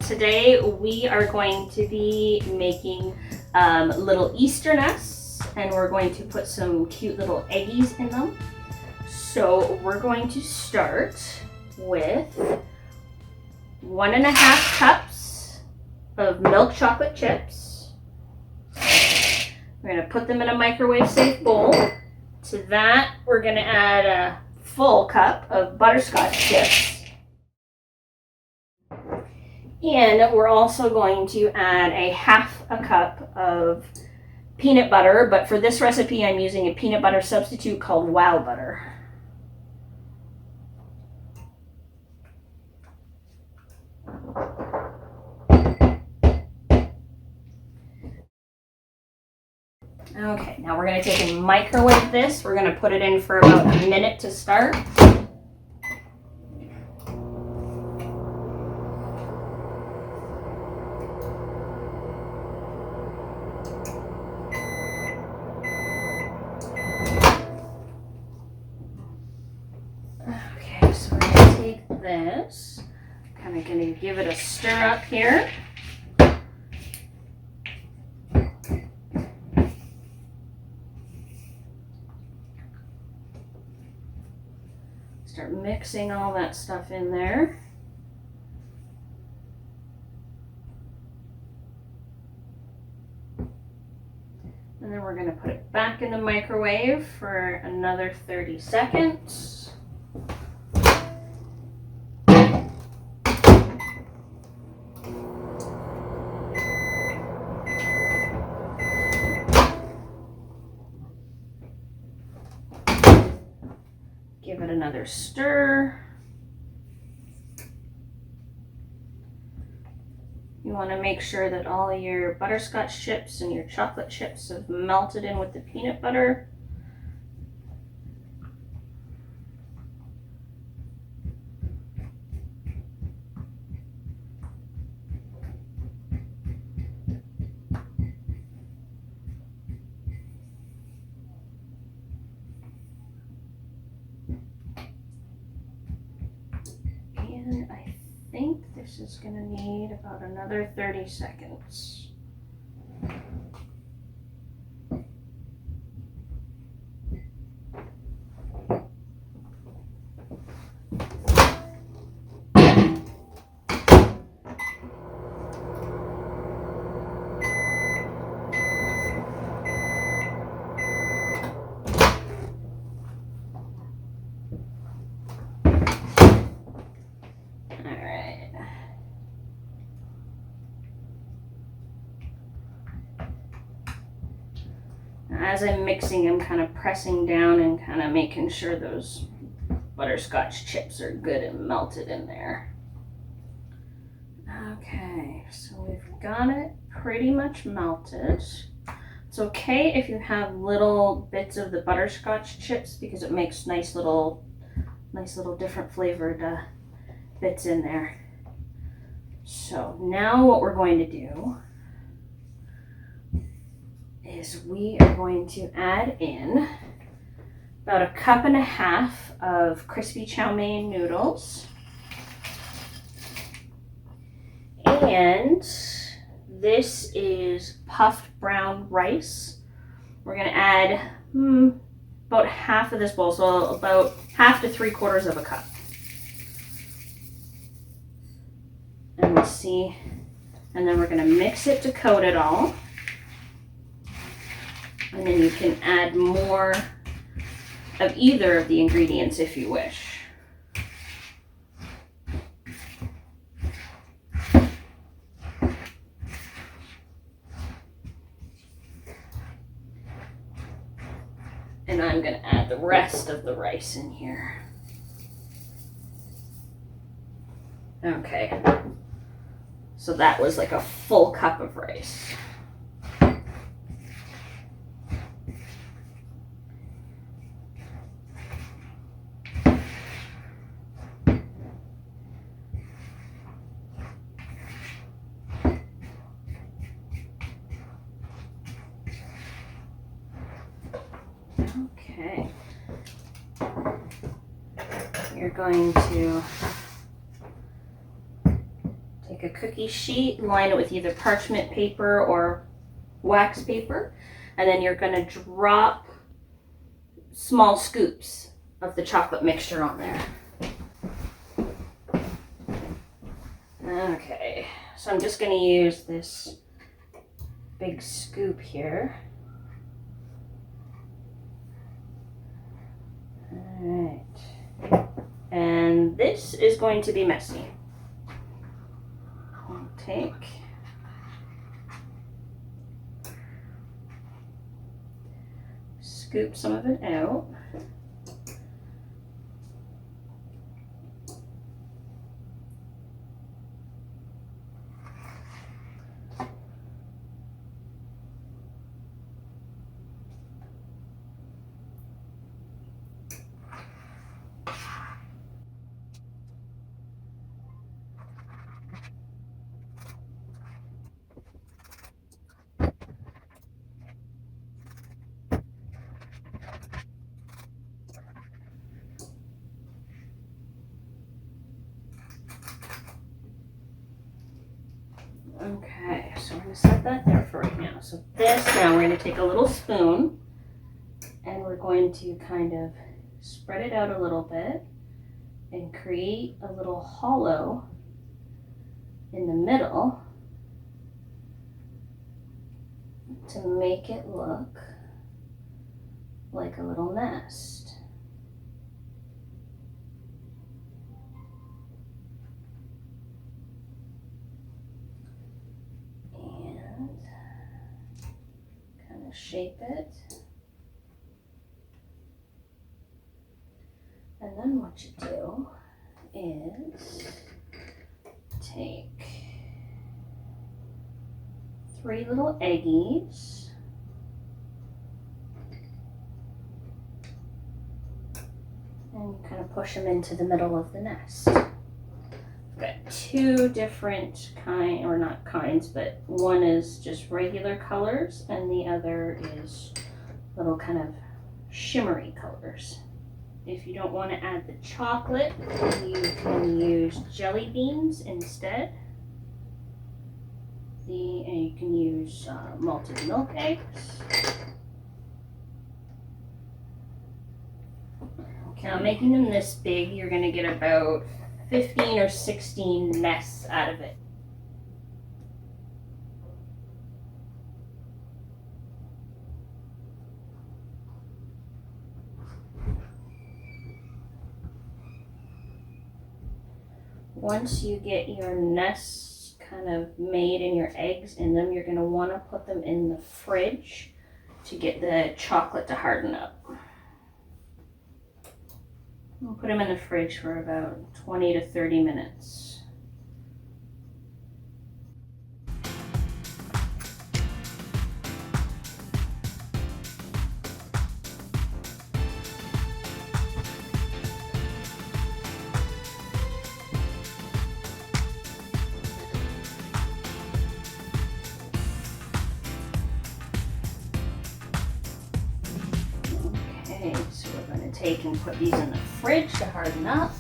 Today we are going to be making little Easter nests, and we're going to put some cute little eggies in them. So we're going to start with 1.5 cups of milk chocolate chips. We're going to put them in a microwave safe bowl. To that, we're going to add a full cup of butterscotch chips. And we're also going to add a 1/2 cup of peanut butter, but for this recipe I'm using a peanut butter substitute called Wow Butter. Okay, now we're going to take and microwave this. We're going to put it in for about a minute to start. Okay, so we're going to take this, kind of going to give it a stir up here. Start mixing all that stuff in there. And then we're going to put it back in the microwave for another 30 seconds. Give it another stir. You want to make sure that all your butterscotch chips and your chocolate chips have melted in with the peanut butter. And I think this is going to need about another 30 seconds. As I'm mixing, I'm kind of pressing down and kind of making sure those butterscotch chips are good and melted in there. Okay, so we've got it pretty much melted. It's okay if you have little bits of the butterscotch chips because it makes nice little different flavored bits in there. So now what we're going to do is we are going to add in about 1.5 cups of crispy chow mein noodles. And this is puffed brown rice. We're going to add about half of this bowl, so about 1/2 to 3/4 cup. And let's see, and then we're going to mix it to coat it all. And then you can add more of either of the ingredients if you wish. And I'm going to add the rest of the rice in here. Okay. So that was like a full cup of rice. Okay. You're going to take a cookie sheet, line it with either parchment paper or wax paper, and then you're going to drop small scoops of the chocolate mixture on there. Okay, so I'm just going to use this big scoop here. All right, and this is going to be messy. I'll take scoop some of it out. Okay, so I'm going to set that there for right now. So this, now we're going to take a little spoon and we're going to kind of spread it out a little bit and create a little hollow in the middle to make it look like a little nest. Shape it, and then what you do is take 3 little eggies and you kind of push them into the middle of the nest. I've got 2 different kind, or not kinds, but one is just regular colors and the other is little kind of shimmery colors. If you don't want to add the chocolate, you can use jelly beans instead. And you can use malted milk eggs. Okay, now making them this big, you're going to get about 15 or 16 nests out of it. Once you get your nests kind of made and your eggs in them, you're going to want to put them in the fridge to get the chocolate to harden up. We'll put them in the fridge for about 20 to 30 minutes. Okay, so we're going to take and put these in the fridge to harden up.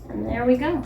And there we go.